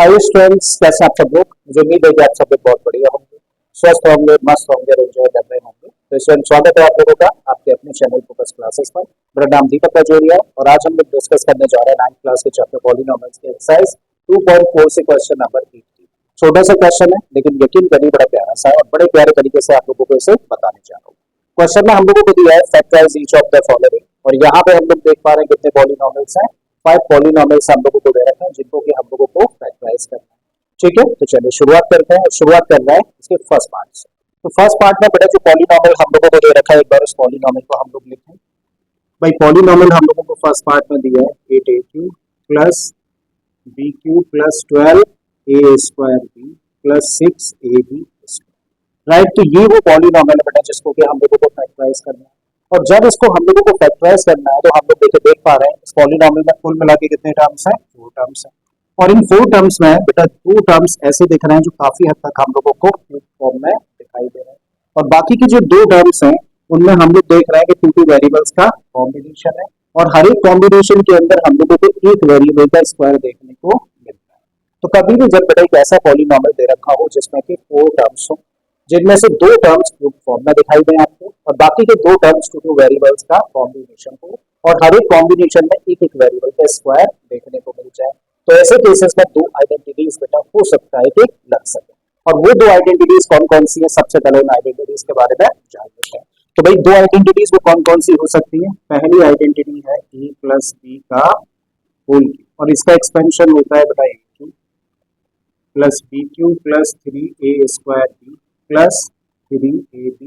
Hi students, कैसे आप सब लोग। मुझे उम्मीद है कि आप सब लोग बहुत बढ़िया होंगे, स्वस्थ होंगे, मस्त होंगे, एंजॉय कर रहे होंगे। तो स्टूडेंट, स्वागत है आप लोगों का आपके अपने चैनल फोकस क्लासेस पर। मेरा नाम दीपक कजोरिया और आज हम लोग डिस्कस करने जा रहे हैं 9th क्लास के चैप्टर पॉलिनोमियल्स के एक्सरसाइज 2.4 से क्वेश्चन नंबर 80। छोटा सा क्वेश्चन है लेकिन यकीन करिए बड़ा प्यारा सा है और बड़े प्यारे तरीके से आप लोगों को इसे बताने जा रहा हूँ। क्वेश्चन में हम लोगों को दिया है factorise each of the following, और यहाँ पे हम लोग देख पा रहे हैं कितने पॉलिनोमियल्स हैं। 5 पॉलिनोमियल्स हम लोगों को दे रखे हैं जिनको कि हम लोगों को फैक्टराइज करना है। ठीक है, तो चलिए शुरुआत करते हैं। शुरुआत करना है इसके फर्स्ट पार्ट से। तो फर्स्ट पार्ट में बेटा जो पॉलिनोमियल हम लोगों को दे रखा है, एक बार उस पॉलिनोमियल को हम लोग लिखें। भाई पॉलिनोमियल हम लोगों को फर्स्ट पार्ट में दिया है 8ac plus bq plus 12a square b plus 6ab square. Right, तो ये वो पॉलिनोमियल है बेटा जिसको कि हम लोगों को फैक्टराइज करना है। और जब इसको हम लोगों को फैक्टराइज करना है तो हम लोग देख पा रहे हैं इस पॉलिनोमियल में कुल मिला के कितने टर्म्स हैं, 4 टर्म्स हैं। और इन 4 टर्म्स में बेटा 2 टर्म्स ऐसे दिख रहे हैं जो काफी हद तक हम लोगों को क्यूब फॉर्म में दिखाई दे रहे हैं, और बाकी के जो 2 टर्म्स हैं उनमें हम लोग देख रहे हैं कि 2 वेरिएबल्स का कॉम्बिनेशन है, और हर एक कॉम्बिनेशन के अंदर हम लोगों को एक वेरिएबल का स्क्वायर देखने को मिलता है। तो कभी भी जब बेटा एक ऐसा पॉलिनोमियल दे रखा हो जिसमें कि 4 टर्म्स हो, जिनमें से 2 टर्म्स क्यूब फॉर्म में दिखाई दें आपको, और बाकी के 2 टर्म्स 2 वेरिएबल्स का कॉम्बिनेशन हो, और हर एक कॉम्बिनेशन में एक एक वेरिएबल का स्क्वायर देखने को मिल जाए, तो ऐसे केसेस में 2 आइडेंटिटीज बेटा हो सकता है कि लग सके। और वो 2 आइडेंटिटीज कौन कौन सी है, सबसे पहले उन आइडेंटिटीज के बारे में जान लेते हैं। तो भाई 2 आइडेंटिटीज वो कौन कौन सी हो सकती है। पहली आइडेंटिटी है a प्लस b का होल क्यूब, और इसका एक्सपेंशन होता है बेटा a cube plus b cube plus 3a square b plus 3ab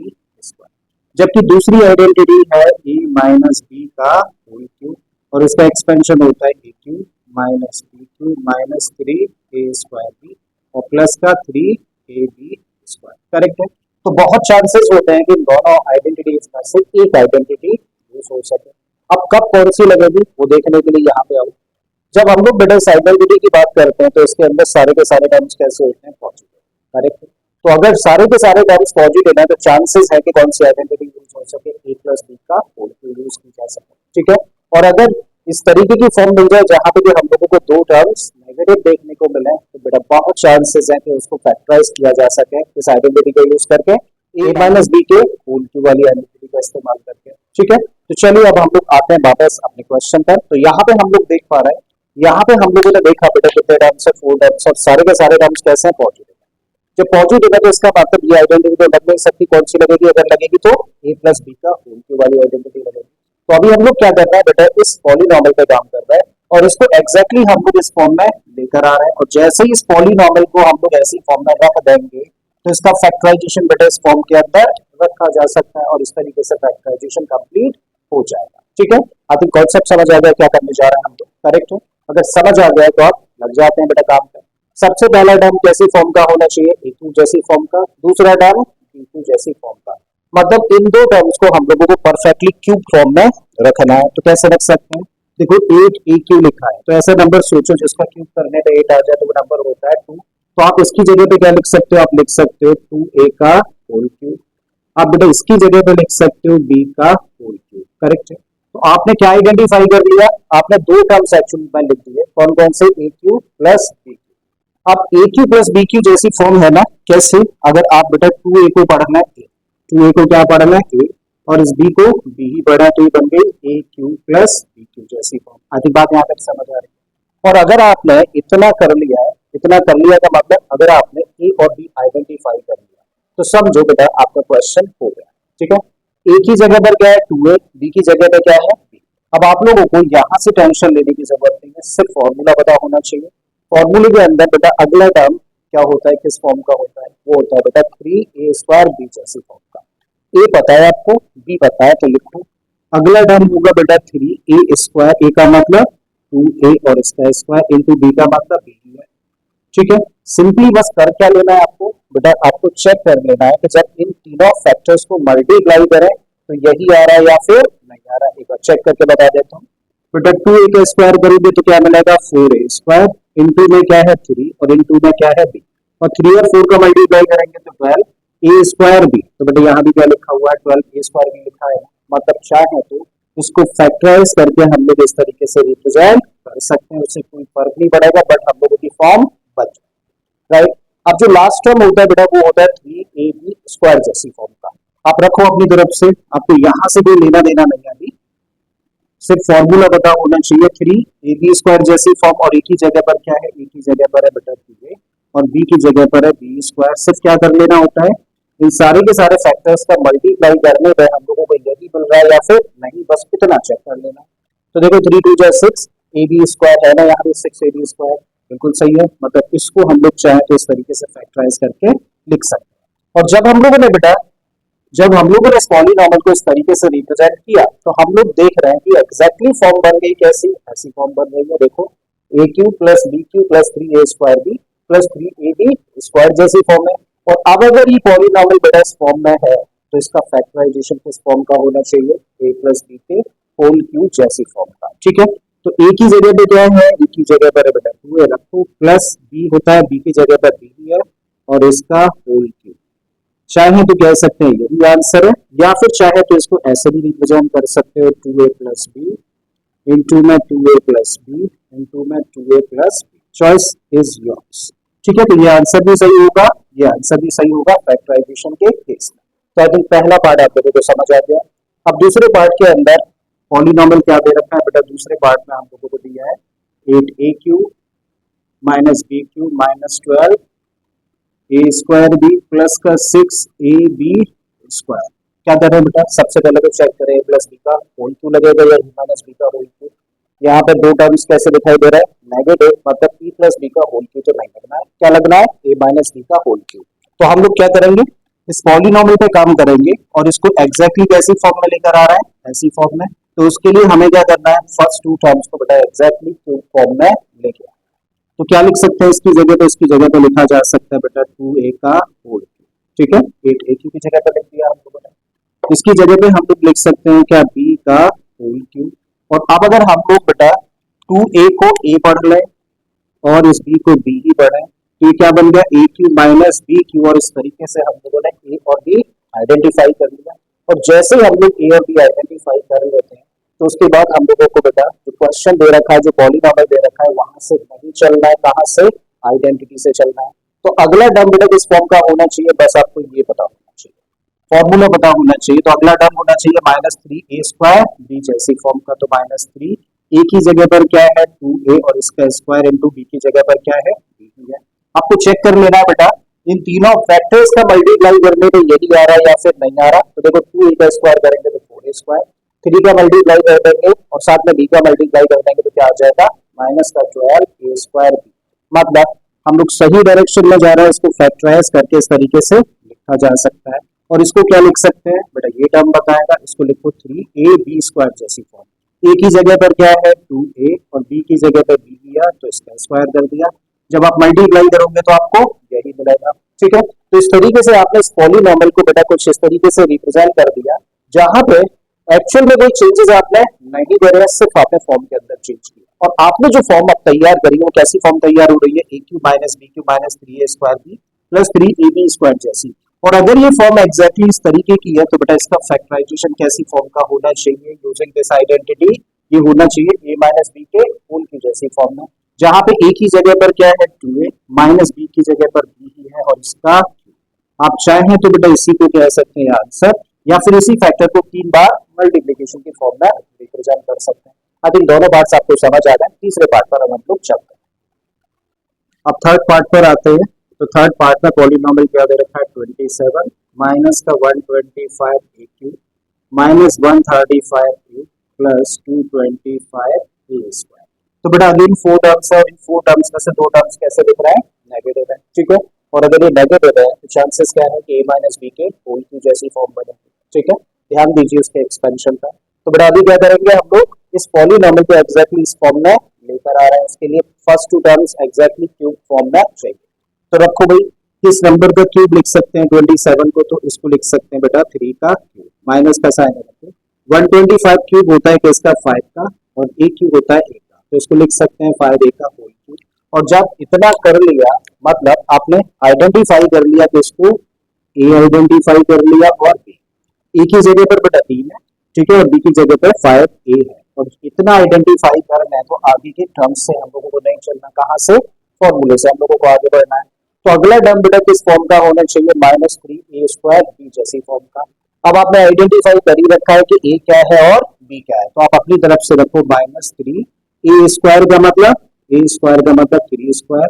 square. जबकि दूसरी आइडेंटिटी है a माइनस b का होल क्यूब, और इसका एक्सपेंशन होता है a cube minus b cube minus 3a square b और प्लस का 3ab स्क्वायर। करेक्ट है। तो बहुत चांसेस होते हैं कि इन दोनों आइडेंटिटीज में से एक आइडेंटिटी यूज हो सके। अब कब कौन सी लगेगी वो देखने के लिए यहाँ पे आओ। जब हम लोग बेटा इस आइडेंटिटी की बात करते हैं तो इसके अंदर सारे के सारे टर्म्स कैसे होते हैं, पॉजिटिव। करेक्ट है। तो अगर सारे के सारे टर्म्स पॉजिटिव है तो चांसेस है कि कौन सी आइडेंटिटी यूज हो सके, a प्लस b का होल क्यूब यूज की जा सके। ठीक है। और अगर इस तरीके की फॉर्म मिल जाए जहां पे भी हम लोगों को 2 टर्म्स नेगेटिव देखने को मिले तो बेटा बहुत चांसेस है कि उसको फैक्टराइज किया जा सके इस आइडेंटिटी को यूज करके, a माइनस b के होल क्यूब वाली आइडेंटिटी का इस्तेमाल करके। ठीक है। तो चलिए अब हम लोग आते हैं वापस अपने क्वेश्चन पर। तो यहाँ पे हम लोग देख पा रहे हैं, यहाँ पे हम लोगों ने देखा बेटा कितने टर्म्स है, 4 टर्म्स, और सारे के सारे टर्म्स कैसे हैं, पॉजिटिव। जब पॉजिटिव है तो इसका मतलब ये आइडेंटिटी तो लग नहीं सकती। कौन सी लगेगी, अगर लगेगी तो a प्लस b का होल क्यूब वाली आइडेंटिटी लगेगी। तो अभी हम लोग क्या कर रहे हैं बेटा, इस पॉलिनोमियल पे काम कर रहे हैं और इसको एग्जैक्टली हम लोग इस फॉर्म में लेकर आ रहे हैं, और जैसे ही इस पॉलिनोमियल को हम लोग ऐसी फॉर्म में रख देंगे तो इसका फैक्टराइजेशन बेटा इस फॉर्म के अंदर रखा जा सकता है, और इस तरीके से फैक्टराइजेशन कंप्लीट हो जाएगा। ठीक है। आई थिंक कॉन्सेप्ट समझ आ गया क्या करने जा रहे हैं हम लोग। करेक्ट है। अगर समझ आ गया तो आप लग जाते हैं बेटा काम पे। सबसे पहला टर्म कैसी फॉर्म का होना चाहिए, a क्यूब जैसी फॉर्म का, दूसरा टर्म b क्यूब जैसी फॉर्म का। मतलब इन 2 टर्म्स को हम लोगों को परफेक्टली क्यूब फॉर्म में रखना है। तो कैसे रख सकते हैं, देखो 8 a क्यूब लिखा है तो ऐसा नंबर सोचो जिसका क्यूब करने पे 8 आ जाए तो वो नंबर होता है 2। तो आप इसकी जगह पे क्या लिख सकते हो, आप लिख सकते हो 2a का होल क्यूब। आप बेटा इसकी जगह पे लिख सकते हो b का होल क्यूब। करेक्ट है। तो आपने क्या आइडेंटिफाई कर लिया, आपने 2 टर्म्स एक्चुअली में लिख दिए। कौन कौन से, a cube plus b cube. अब a cube plus b cube जैसी फॉर्म है ना, कैसे, अगर आप बेटा 2a को पढ़ना है 2a को क्या पढ़ना है a, और इस b को b ही पढ़ा तो ये बन गई a cube plus b cube जैसी फॉर्म। आधी बात यहाँ तक समझ आ रही है। और अगर आपने इतना कर लिया है, इतना कर लिया का मतलब अगर आपने a और b आइडेंटिफाई कर लिया तो समझो बेटा आपका क्वेश्चन हो गया। ठीक है। a की जगह पर क्या है 2a, b की जगह पर क्या है b। अब आप लोगों को यहाँ से टेंशन लेने की जरूरत नहीं है, सिर्फ फॉर्मूला पता होना चाहिए। फॉर्मूले के अंदर बेटा अगला टर्म क्या होता है, किस फॉर्म का होता है, वो होता है बेटा 3a स्क्वायर b जैसी फॉर्म का। a पता है आपको, b पता है, तो लिखो अगला टर्म होगा बेटा 3a स्क्वायर, a का मतलब 2a और इसका स्क्वायर इंटू b का मतलब b है। ठीक है। सिंपली बस कर क्या लेना है आपको बेटा, आपको चेक कर लेना है कि जब इन तीनों फैक्टर्स को मल्टीप्लाई करें तो यही आ रहा है या फिर नहीं आ रहा है। एक बार चेक करके बता देता हूँ बेटा, 2a का स्क्वायर करोगे तो क्या मिलेगा 4a स्क्वायर, इंटू में क्या है 3 और इंटू में क्या है b, और 3 और 4 का मल्टीप्लाई करेंगे तो 12a स्क्वायर b। तो बेटा यहाँ भी क्या लिखा हुआ है 12a स्क्वायर b लिखा है। मतलब चाहे तो इसको फैक्टराइज करके हम लोग इस तरीके से रिप्रेजेंट कर सकते हैं, उससे कोई फर्क नहीं पड़ेगा, बट हम लोगों की फॉर्म बन जाए, राइट। अब जो लास्ट टर्म होता है बेटा वो होता है 3ab² जैसी फॉर्म का। आप रखो अपनी तरफ से, आपको यहां से कोई लेना देना नहीं है, अभी सिर्फ फॉर्मूला पता होना चाहिए। 3ab² जैसी फॉर्म, और एक ही जगह पर क्या है, एक ही जगह पर है बेटा 2a, और b की जगह पर है b²। सिर्फ क्या कर लेना होता है, इन सारे के सारे फैक्टर्स का मल्टीप्लाई करने पर हम लोगों को यही मिल रहा है या फिर नहीं, बस इतना चेक कर लेना। तो देखो 3 2 जा 6 ab² है ना, यहाँ पे 6ab², बिल्कुल सही है। मतलब इसको हम लोग चाहे तो इस तरीके से फैक्टराइज करके लिख सकते हैं। और जब हम लोगों ने बेटा, जब हम लोगों ने पॉलीनॉमियल को इस तरीके से रिप्रेजेंट किया, तो हम लोग देख रहे हैं कि एग्जैक्टली फॉर्म बन गई कैसी, ऐसी फॉर्म बन गई है। देखो a³ + b³ + 3a² plus 3ab² जैसी फॉर्म है। और अब अगर ये पॉलीनॉमियल बेटा इस फॉर्म में है, तो इसका फैक्टराइजेशन किस फॉर्म का होना चाहिए, a + b के होल क्यूब जैसी फॉर्म का, ठीक है। तो a की जगह पे क्या है, a की जगह पर है बेटा 2a रखो, प्लस b होता है, b की जगह पर b ही है, और इसका होल क्यूब। चाहे तो कह सकते हैं यही आंसर है, या फिर चाहे तो इसको ऐसे भी रिप्रेजेंट कर सकते हो, 2a + b इंटू में 2a + b इंटू में 2a + b। Choice is yours, ठीक है। तो ये आंसर भी सही होगा, ये आंसर भी सही होगा फैक्टराइजेशन के केस में। तो आई थिंक पहला पार्ट आप लोगों को समझ आ गया। अब दूसरे पार्ट के अंदर पॉलीनॉमियल क्या दे रखा है बेटा, दूसरे पार्ट में हम लोगों को दिया है 8a³ - b³ - 12 a² b plus का 6ab²। क्या कर रहे हैं बेटा, सबसे पहले तो चेक करें a + b का होल क्यू लगेगा या a - b का होल क्यू। यहाँ पे दो टर्म्स कैसे दिखाई दे रहा है, नेगेटिव, मतलब p + b का होल क्यू तो नहीं लगना है, क्या लगना है, a - b का होल क्यू। तो हम लोग क्या करेंगे, इस पॉलीनॉमियल पे काम करेंगे और इसको एग्जैक्टली कैसी फॉर्म में लेकर आ रहा है, ऐसी फॉर्म में। तो उसके लिए हमें क्या करना है, फर्स्ट टू टर्म्स को बेटा एग्जैक्टली क्यूब फॉर्म में लेके आना। तो क्या लिख सकते हैं इसकी जगह पे, इसकी जगह पे लिखा जा सकता है बेटा 2a का होल क्यूब, ठीक है। 8a³ की जगह पे लिख दिया हम लोगों ने। इसकी जगह पे हम लोग लिख सकते हैं क्या, b का होल क्यूब। और अब अगर हम लोग बेटा 2a को a पढ़ लें और इस b को b ही पढ़ें, तो ये क्या बन गया, a³ - b³ और इस तरीके से हम लोगों ने a और b आइडेंटिफाई कर लिया। और जैसे ही हम लोग a और b आइडेंटिफाई कर लेते हैं, तो उसके बाद हम लोगों को बेटा जो क्वेश्चन दे रखा है, जो पॉलीनॉमियल दे रखा है, वहां से नहीं चलना है, कहां से, आइडेंटिटी से चलना है। तो अगला टर्म बेटा किस फॉर्म का होना चाहिए, बस आपको ये पता होना चाहिए, फॉर्मूला पता होना चाहिए। तो अगला टर्म होना चाहिए -3a² b जैसी फॉर्म का। तो -3 a की जगह पर क्या है 2a, और इसका स्क्वायर इंटू b की जगह पर क्या है, b ही है। आपको चेक कर लेना है बेटा, इन तीनों फैक्टर्स का मल्टीप्लाई करने पे यही आ रहा है या फिर नहीं आ रहा। तो देखो 2a का स्क्वायर करेंगे तो 4a², 3 का मल्टीप्लाई कर देंगे और साथ में b का मल्टीप्लाई कर देंगे तो क्या आ जाएगा, -12a²b। मतलब हम लोग सही डायरेक्शन में जा रहे हैं, इसको फैक्टराइज करके इस तरीके से लिखा जा सकता है। और इसको क्या लिख सकते हैं बेटा, ये टर्म बताएगा, इसको लिखो 3ab² जैसी फॉर्म। a की जगह पर क्या है 2a और b की जगह पर b लिया, तो इसका स्क्वायर कर दिया। जब आप मल्टीप्लाई करोगे तो आपको यही मिलेगा, ठीक है। तो इस तरीके से आपने इस पॉलीनॉमियल को बेटा कुछ इस तरीके से रिप्रेजेंट कर दिया, जहां पे एक्चुअल में कोई चेंजेस आपने नहीं कर रहे, सिर्फ आपने फॉर्म के अंदर चेंज किया। और आपने जो फॉर्म अब तैयार करी है वो कैसी फॉर्म तैयार हो रही है, a³ - b³ - 3a² b plus 3ab² जैसी। और अगर ये फॉर्म एग्जैक्टली इस तरीके की है, तो बेटा इसका फैक्टराइजेशन कैसी फॉर्म का होना चाहिए, यूजिंग दिस आइडेंटिटी, ये होना चाहिए a - b के होल की जैसी फॉर्म में, जहां पे a की जगह पर क्या है 2a, -b की जगह पर b ही है, और इसका आप चाहें तो बेटा इसी को कह सकते हैं आंसर, या फिर इसी फैक्टर को 3 बार मल्टीप्लिकेशन की फॉर्म में रिप्रेजेंट कर सकते हैं। आई थिंक दोनों पार्ट्स आपको समझ आ गए। तीसरे पार्ट पर हम लोग चलते हैं। अब थर्ड पार्ट पर आते हैं। तो थर्ड पार्ट में पॉलीनॉमियल क्या दे रखा है 27 माइनस का 125a³ minus 135a plus 225a²। तो बेटा अगेन 4 टर्म्स है, इन 4 टर्म्स में से 2 टर्म्स कैसे दिख रहा है, नेगेटिव है, ठीक है। और अगर ये नेगेटिव है तो चांसेस क्या है कि a - b के होल की जैसी फॉर्म बनेगी, ठीक है। ध्यान दीजिए उसके एक्सपेंशन का। तो बेटा अभी क्या करेंगे हम लोग, इस पॉलीनॉमियल को एग्जैक्टली इस फॉर्म में लेकर आ रहे हैं। इसके लिए first 2 terms exactly cube form में चाहिए। तो रखो भाई, किस नंबर का क्यूब लिख सकते हैं 27 को, तो इसको लिख सकते हैं बेटा 3 का क्यूब, माइनस का साइन है। 125 क्यूब होता है किसका, 5 का, और a क्यूब होता है a का, तो इसको लिख सकते हैं 5a का होल क्यूब। और जब इतना कर लिया, मतलब आपने आइडेंटिफाई कर लिया किसको, a आइडेंटिफाई कर लिया और b, a की जगह पर बेटा 3 है, ठीक है, और b की जगह पर 5a है। और इतना आइडेंटिफाई करना है तो आगे के टर्म्स से हम लोगों को नहीं चलना, कहां से, फॉर्मूले से हम लोगों को आगे बढ़ना है। तो अगला टर्म बेटा किस फॉर्म का होना चाहिए, -3a² जैसी फॉर्म का। अब आपने आइडेंटिफाई कर ही रखा है कि a क्या है और b क्या है, तो आप अपनी तरफ से रखो -3a² का मतलब a² का मतलब 3²,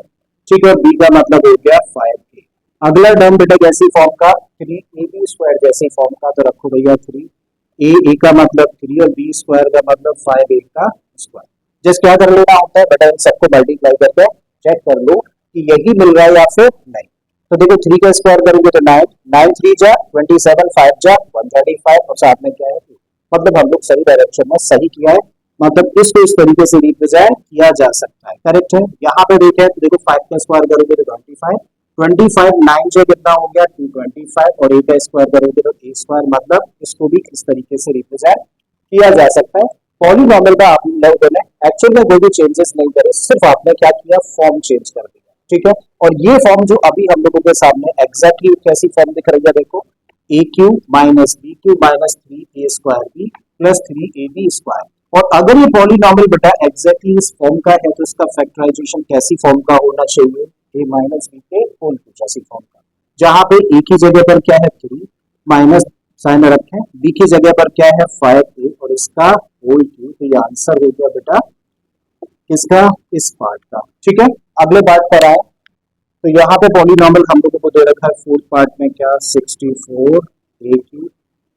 ठीक है, b का मतलब हो गया 5a। अगला टर्म बेटा कैसी फॉर्म का, 3ab² जैसी फॉर्म का, तो रखो भैया 3a का मतलब 3 और b² का मतलब 5a का स्क्वायर। जस्ट क्या कर लेना होता है बेटा, इन सबको मल्टीप्लाई करके चेक कर लो कि यही मिल रहा है या फिर नहीं। तो देखो 3 का स्क्वायर करोगे तो 9, 9 3 जा 27, 5 जा 135 और साथ में क्या है 2। मतलब हम लोग सही डायरेक्शन में सही किया है, मतलब इसको इस तरीके से रिप्रेजेंट किया जा सकता है, करेक्ट है। यहाँ पे देखें तो देखो 5 का स्क्वायर करोगे तो 25, 25 9 जो कितना हो गया 225 और a का स्क्वायर करोगे तो a², मतलब इसको भी इस तरीके से रिप्रेजेंट किया जा सकता है। पॉलीनॉमियल का आप लोगों ने एक्चुअल में कोई भी चेंजेस नहीं करे, सिर्फ आपने क्या किया, फॉर्म चेंज कर दिया, ठीक है। और ये फॉर्म जो अभी हम लोगों के सामने एग्जैक्टली कैसी फॉर्म दिख रही है, देखो a³ - b³ - 3a² plus 3ab²। और अगर ये पॉलीनॉमियल बेटा एग्जैक्टली इस फॉर्म का है तो इसका फैक्टराइजेशन कैसी फॉर्म का होना चाहिए, a - b के होल क्यूब जैसी फॉर्म का, जहां पे a की जगह पर क्या है 3 माइनस साइन रखें, b की जगह पर क्या है 5a और इसका होल क्यूब। तो ये आंसर हो गया बेटा किसका, इस पार्ट का, ठीक है। अगले पार्ट पर आए तो यहाँ पे पॉलीनॉमियल हम लोगों को दे रखा है फोर्थ पार्ट में क्या 64a³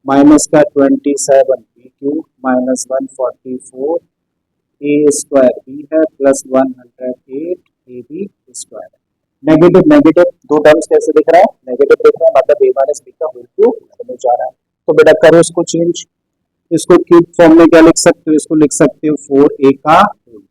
माइनस का 27b³ माइनस 144a² है प्लस 108ab²। नेगेटिव नेगेटिव दो टर्म्स कैसे दिख रहा है, नेगेटिव दिख रहा है, मतलब a - b का होल क्यूब में जा रहा है। तो बेटा करो इसको चेंज, इसको क्यूब फॉर्म में क्या लिख सकते हो, इसको लिख सकते हो 4a का होल क्यूब।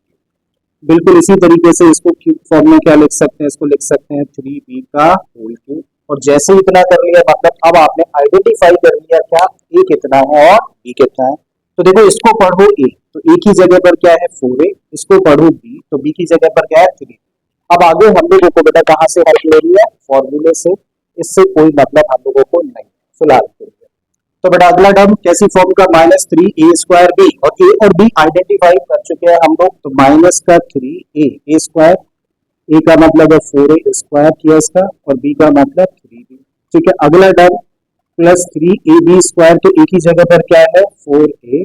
बिल्कुल इसी तरीके से इसको क्यूब फॉर्म में क्या लिख सकते हैं, इसको लिख सकते हैं 3b का होल क्यूब। और जैसे ही इतना कर लिया मतलब अब आपने आइडेंटिफाई कर लिया क्या a कितना है और b कितना है। तो देखो इसको पढ़ो a, तो a की जगह पर क्या है 4a, इसको पढ़ो b, तो b की जगह पर क्या है 3। अब आगे हम लोगों को बेटा कहां से हेल्प ले रही है, फॉर्मूले से, इससे कोई मतलब हम लोगों को नहीं फिलहाल के लिए। तो बेटा अगला टर्म कैसी फॉर्म का, -3a²b, और a और b आइडेंटिफाई कर चुके हैं हम लोग, तो माइनस का 3a² a का मतलब है 4a² किया इसका और b का मतलब 3b, ठीक है। अगला टर्म प्लस 3ab², तो a की जगह पर क्या है 4a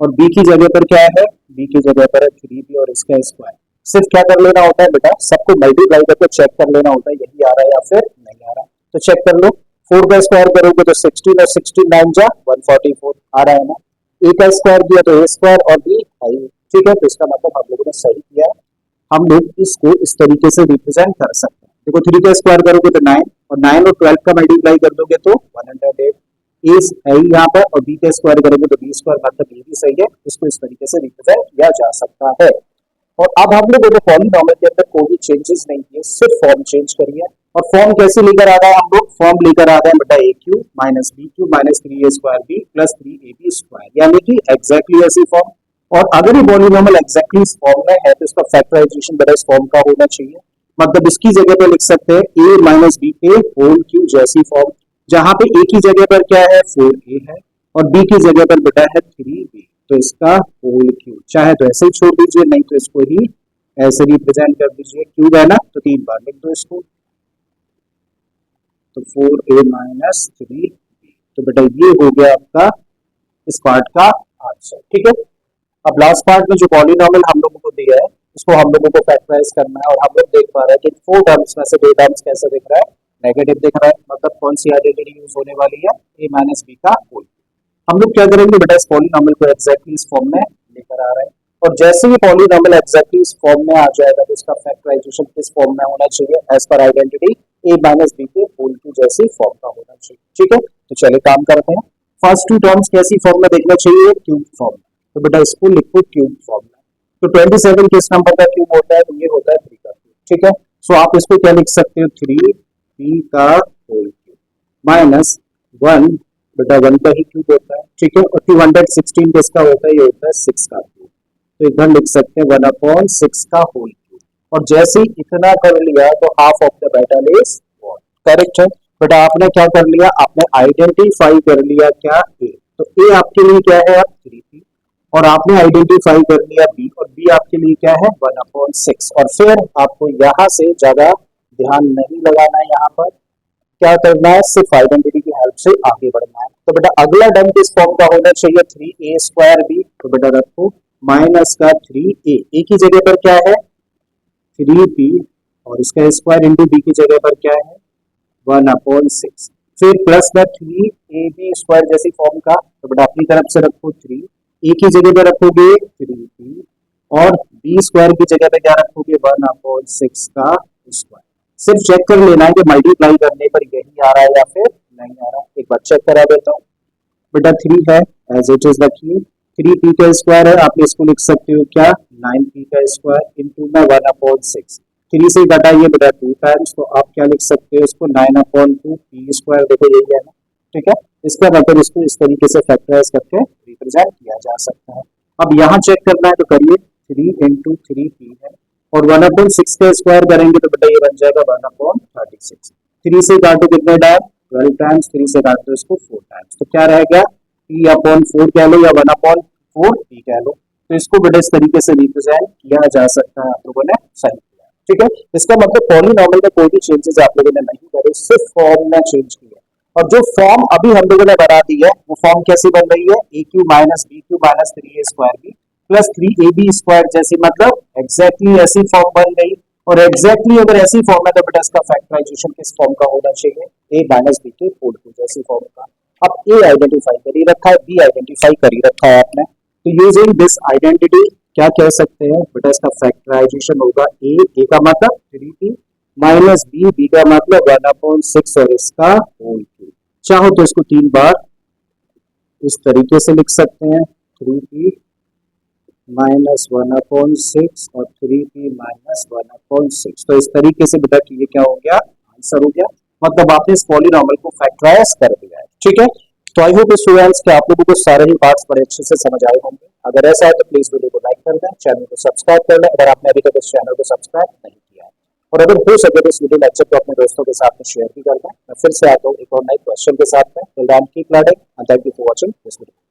और b की जगह पर क्या है, b की जगह पर है 3b और इसका स्क्वायर। सिर्फ क्या कर लेना होता है बेटा, सबको मल्टीप्लाई करके चेक कर लेना होता है यही आ रहा है या फिर नहीं आ रहा। तो चेक कर लो, 4 का स्क्वायर करोगे तो 16 और 16 9 जा 144 आ रहा है ना, a का स्क्वायर किया तो a² और b 5, ठीक है। तो इसका मतलब हम लोगों ने सही किया, हम लोग इसको इस तरीके से रिप्रेजेंट कर सकते हैं। देखो 3 का स्क्वायर करोगे तो 9 और 9 और 12 का मल्टीप्लाई कर दोगे तो 108 ए है यहाँ पर, और b का स्क्वायर करोगे तो b² मतलब ये भी सही है, इसको इस तरीके से रिप्रेजेंट किया जा सकता है। और अब हम लोग देखो पॉलीनॉमियल के अंदर कोई चेंजेस नहीं किए, सिर्फ फॉर्म चेंज करिए। और फॉर्म कैसे लेकर आ रहा है, हम लोग फॉर्म लेकर आ रहे हैं बेटा a³ - b³ - 3a² plus 3ab², यानी कि एग्जैक्टली ऐसी फॉर्म। और अगर ये पॉलीनॉमियल एग्जैक्टली इस फॉर्म में है तो इसका फैक्टराइजेशन बेटा इस फॉर्म का होना चाहिए, मतलब इसकी जगह पे लिख सकते हैं a - b के होल क्यूब जैसी फॉर्म, जहां पे a की जगह पर क्या है 4a है और b की जगह पर बेटा है 3b, तो इसका होल क्यूब। चाहे तो ऐसे ही छोड़ दीजिए, नहीं तो इसको ही ऐसे रिप्रेजेंट कर दीजिए, क्यूब है ना तो 3 बार लिख दो इसको, तो 4a - 3b। तो बेटा ये हो गया आपका इस पार्ट का आंसर, ठीक है। अब लास्ट पार्ट में जो पॉलीनॉमियल हम लोगों को दिया है उसको हम लोगों को फैक्टराइज करना है, और हम लोग देख पा रहे हैं कि 4 टर्म्स में से 2 टर्म्स कैसे दिख रहा है, नेगेटिव दिख रहा है, मतलब कौन सी आइडेंटिटी यूज होने वाली है, a - b का होल। हम लोग क्या करेंगे बेटा, इस पॉलीनॉमियल को एग्जैक्टली इस फॉर्म में लेकर आ रहे हैं, और जैसे ही पॉलीनॉमियल एग्जैक्टली इस फॉर्म में आ जाएगा तो इसका फैक्टराइजेशन किस फॉर्म में होना चाहिए, एज पर आइडेंटिटी a - b के होल की जैसी फॉर्म का होना चाहिए, ठीक है। तो चलिए काम करते हैं। फर्स्ट 2 टर्म्स कैसी फॉर्म में देखना चाहिए, क्यूब फॉर्म में, तो बेटा इसको लिखो क्यूब फॉर्म में। तो 27 किस नंबर का क्यूब होता है, तो ये होता है 3 का क्यूब, ठीक है। सो आप इसको क्या लिख सकते हो 3b का होल क्यूब माइनस 1, बेटा 1 का ही क्यूब होता है, ठीक है। और 216 किसका होता है, ये होता है 6 का क्यूब, तो इधर लिख सकते हैं 1/6 का होल क्यूब। और जैसे ही इतना कर लिया तो half of the battle is won, correct है। बेटा आपने क्या कर लिया, आपने आइडेंटिफाई कर लिया क्या a, तो a आपके लिए क्या है आप 3 थी, और आपने आइडेंटिफाई कर लिया बी, और बी आपके लिए क्या है 1/6। और फिर आपको यहाँ से ज्यादा ध्यान नहीं लगाना है, यहाँ पर क्या करना है, सिर्फ आइडेंटिटी की हेल्प से आगे बढ़ना है। तो बेटा अगला डन किस फॉर्म का होना चाहिए, 3a² तो बेटा रखो माइनस का 3a, ए की जगह पर क्या है 3b, और इसका स्क्वायर इंटू बी की जगह पर क्या है 1/6, फिर प्लस का 3ab² जैसी फॉर्म का, तो बेटा अपनी तरफ से रखो 3, ए की जगह पर रखोगे 3b, और b² की जगह पे क्या रखोगे 1/6 का स्क्वायर। सिर्फ चेक कर लेना है कि मल्टीप्लाई करने पर यही आ रहा है या फिर नहीं आ रहा, एक बार चेक करा देता हूँ। बेटा 3 है एज इट इज रखिए, 3p का स्क्वायर है, आप इसको लिख सकते हो क्या 9p का स्क्वायर इंटू में 1/6, 3 से घटाइए बेटा 2 टाइम्स, तो आप क्या लिख सकते हो इसको 9/2p², देखो यही है ना, ठीक है। इसका मतलब इसको इस तरीके से फैक्टराइज करके रिप्रेजेंट किया जा सकता है। अब यहाँ चेक करना है तो करिए, 3 इंटू 3p है, और 1/6 का स्क्वायर करेंगे तो बेटा ये बन जाएगा 1/36, 3 से काटो कितने टाइम 12 टाइम्स, 3 से काटो इसको 4 टाइम्स, तो क्या रह गया p/4 कह लो या 1/4p कह लो, तो इसको बेटा इस तरीके से रिप्रेजेंट किया जा सकता है। आप लोगों ने सही किया, ठीक है। इसका मतलब पॉलीनॉमियल में कोई भी चेंजेस आप लोगों ने नहीं करे, सिर्फ फॉर्म में चेंज किया, और जो फॉर्म अभी हम लोगों ने बना दी है वो फॉर्म कैसी बन रही है a³ - b³ - 3a² plus 3ab² जैसी, मतलब एग्जैक्टली ऐसी फॉर्म बन गई। और एग्जैक्टली अगर ऐसी फॉर्म है तो बेटा इसका फैक्टराइजेशन किस फॉर्म का होना चाहिए, a - b के होल टू जैसी फॉर्म का। अब a आइडेंटिफाई कर ही रखा है, b आइडेंटिफाई कर ही रखा है आपने, तो यूजिंग दिस आइडेंटिटी क्या कह सकते हैं बेटा, इसका फैक्टराइजेशन होगा a का मतलब 3p माइनस b का मतलब 1/6 और इसका होल टू। चाहो तो इसको 3 बार इस तरीके से लिख सकते हैं, 3p माइनस 1/6 और 3p माइनस 1/6, तो इस तरीके से बेटा ये क्या हो गया आंसर हो गया, मतलब आपने इस पॉलीनॉमियल को फैक्टराइज कर दिया है, ठीक है। तो आई होप स्टूडेंट्स कि आप लोगों को सारे ही पार्ट्स बड़े अच्छे से समझ आए होंगे। अगर ऐसा है तो प्लीज वीडियो को लाइक कर दें, चैनल को सब्सक्राइब कर लें अगर आपने अभी तक इस चैनल को सब्सक्राइब नहीं किया है, और अगर हो सके तो इस वीडियो लेक्चर को अपने दोस्तों के साथ में शेयर भी कर दें। मैं फिर से आता हूँ एक और नए क्वेश्चन के साथ में। Till then keep learning and thank you for watching this video.